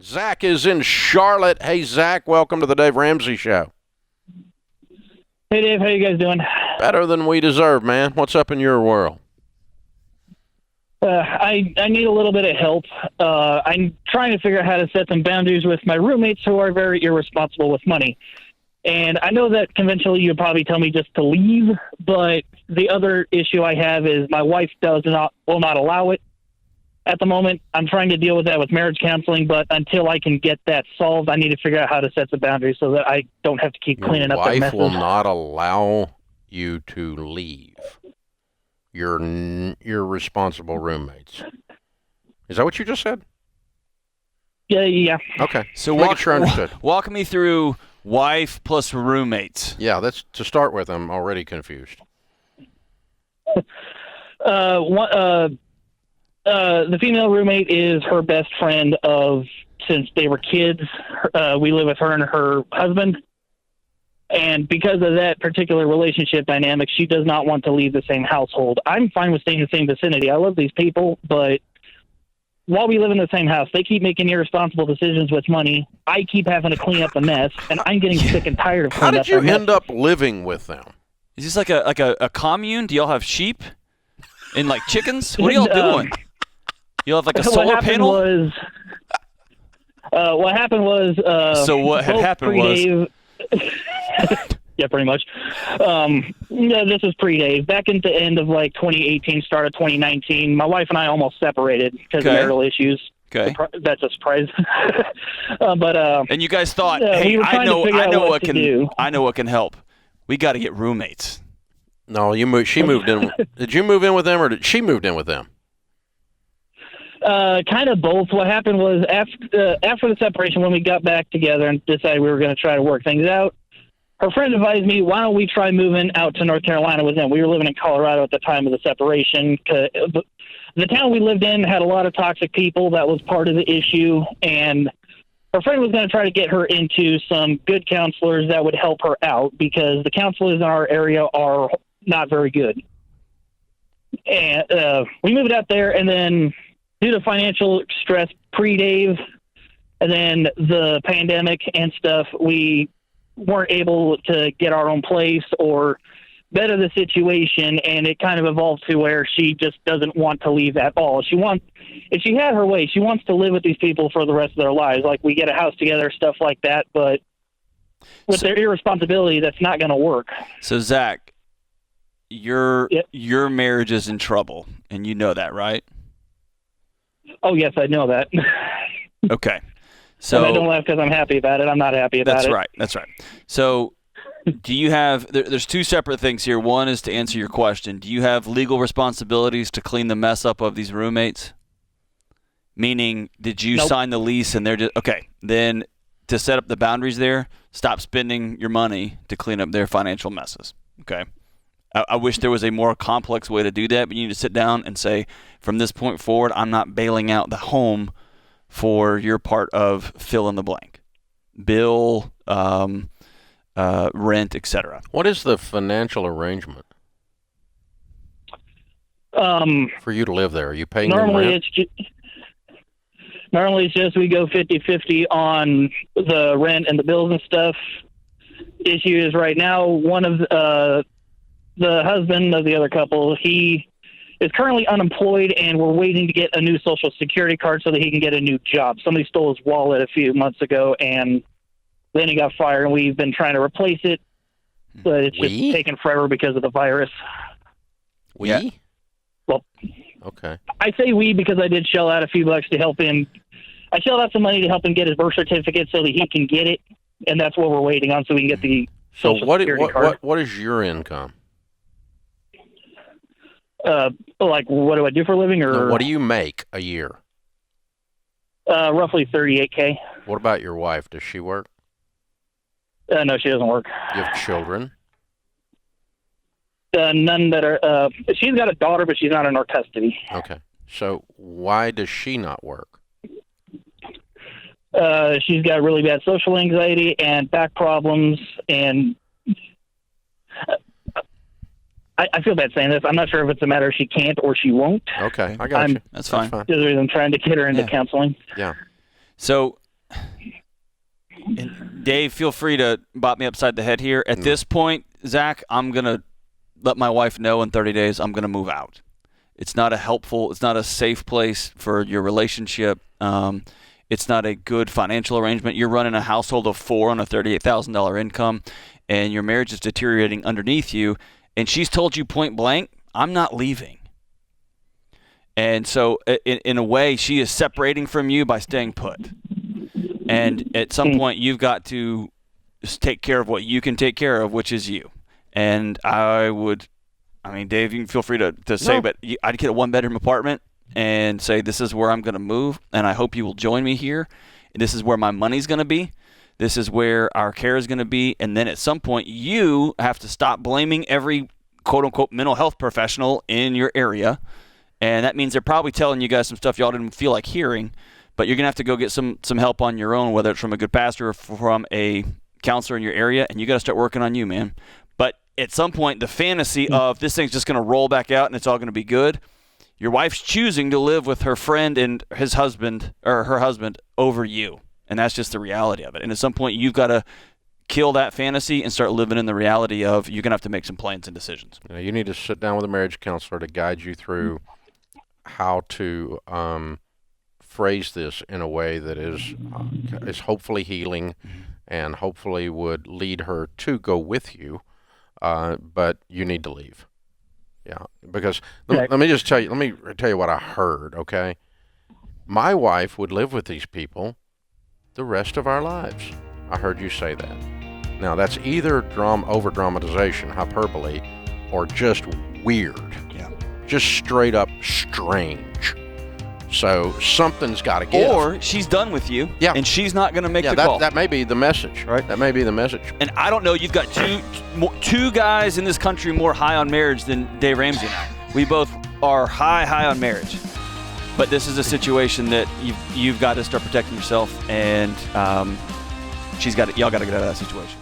Zach is in Charlotte. Hey, Zach, welcome to the Dave Ramsey Show. Hey, Dave. How you guys doing? Better than we deserve, man. What's up in your world? I need a little bit of help. I'm trying to figure out how to set some boundaries with my roommates who are very irresponsible with money. And I know that conventionally you'd probably tell me just to leave, but the other issue I have is my wife will not allow it at the moment. I'm trying to deal with that with marriage counseling, but until I can get that solved, I need to figure out how to set the boundaries so that I don't have to keep cleaning up their messes. Your wife will not allow you to leave your responsible roommates. Is that what you just said? Yeah. Okay. So Make sure I understood. Walk me through wife plus roommates. Yeah, that's to start with. I'm already confused. The female roommate is her best friend since they were kids. We live with her and her husband. And because of that particular relationship dynamic, she does not want to leave the same household. I'm fine with staying in the same vicinity. I love these people, but while we live in the same house, they keep making irresponsible decisions with money. I keep having to clean up the mess, and I'm getting sick and tired of cleaning up How did you end up living with them? Is this like a commune? Do y'all have sheep and like chickens? What are y'all doing? You have like a solar panel? What happened was... so what had happened was... Yeah, pretty much. This was pre-Dave. Back in the end of 2018, start of 2019, my wife and I almost separated because of marital issues. Okay. That's a surprise. And you guys thought, hey, I know what can help. We got to get roommates. No, she moved in. Did you move in with them, or did she move in with them? Kind of both. What happened was after the separation, when we got back together and decided we were going to try to work things out, her friend advised me, why don't we try moving out to North Carolina with them? We were living in Colorado at the time of the separation. The town we lived in had a lot of toxic people. That was part of the issue. And her friend was going to try to get her into some good counselors that would help her out because the counselors in our area are not very good. And we moved out there, and then due to financial stress pre-Dave and then the pandemic and stuff, we weren't able to get our own place or better the situation, and it kind of evolved to where she just doesn't want to leave at all. If she had her way, she wants to live with these people for the rest of their lives. Like, we get a house together, stuff like that, but with their irresponsibility, that's not going to work. So, Zach, your marriage is in trouble, and you know that, right? Oh, yes, I know that. Okay. So and I don't laugh because I'm happy about it. I'm not happy about it. That's right. So do you have there's two separate things here. One is to answer your question. Do you have legal responsibilities to clean the mess up of these roommates? Meaning, did you sign the lease and they're just... Okay, then to set up the boundaries there, stop spending your money to clean up their financial messes. Okay? I wish there was a more complex way to do that, but you need to sit down and say, from this point forward, I'm not bailing out the home for your part of fill in the blank. Bill, rent, etc. What is the financial arrangement for you to live there? Are you paying them rent? Normally it's just we go 50-50 on the rent and the bills and stuff. Issue is right now one of the husband of the other couple, he is currently unemployed, and we're waiting to get a new Social Security card so that he can get a new job. Somebody stole his wallet a few months ago, and then he got fired, and we've been trying to replace it, but it's just taken forever because of the virus. Yeah. Well, okay. I say we because I did shell out a few bucks to help him. I shelled out some money to help him get his birth certificate so that he can get it, and that's what we're waiting on so we can get the Social Security card. What is your income? Like, what do I do for a living, or what do you make a year? Roughly $38,000. What about your wife? Does she work? No, she doesn't work. You have children? None that are. She's got a daughter, but she's not in our custody. Okay. So why does she not work? She's got really bad social anxiety and back problems, and I feel bad saying this. I'm not sure if it's a matter of she can't or she won't. Okay, I got you. That's fine. There's a reason I'm trying to get her into counseling. Yeah. So And Dave, feel free to bop me upside the head here. At this point, Zach, I'm going to let my wife know in 30 days I'm going to move out. It's not a safe place for your relationship. It's not a good financial arrangement. You're running a household of 4 on a $38,000 income, and your marriage is deteriorating underneath you. And she's told you point blank, I'm not leaving. And so in a way, she is separating from you by staying put. And at some point, you've got to take care of what you can take care of, which is you. And Dave, you can feel free to say, but I'd get a 1-bedroom apartment and say, this is where I'm going to move, and I hope you will join me here. This is where my money's going to be. This is where our care is going to be. And then at some point, you have to stop blaming every quote-unquote mental health professional in your area. And that means they're probably telling you guys some stuff y'all didn't feel like hearing, but you're going to have to go get some help on your own, whether it's from a good pastor or from a counselor in your area, and you got to start working on you, man. But at some point, the fantasy of this thing's just going to roll back out and it's all going to be good, your wife's choosing to live with her friend and his husband or her husband over you. And that's just the reality of it. And at some point, you've got to kill that fantasy and start living in the reality of you're going to have to make some plans and decisions. You need to sit down with a marriage counselor to guide you through how to phrase this in a way that is hopefully healing and hopefully would lead her to go with you. But you need to leave. Yeah, because let me tell you what I heard, okay? My wife would live with these people the rest of our lives. I heard you say that. Now, that's either over-dramatization, hyperbole, or just weird. Yeah. Just straight up strange. So something's got to give. Or she's done with you, and she's not going to make the call. That may be the message, right? That may be the message. And I don't know, you've got two guys in this country more high on marriage than Dave Ramsey and I. We both are high on marriage. But this is a situation that you've got to start protecting yourself, and y'all got to get out of that situation.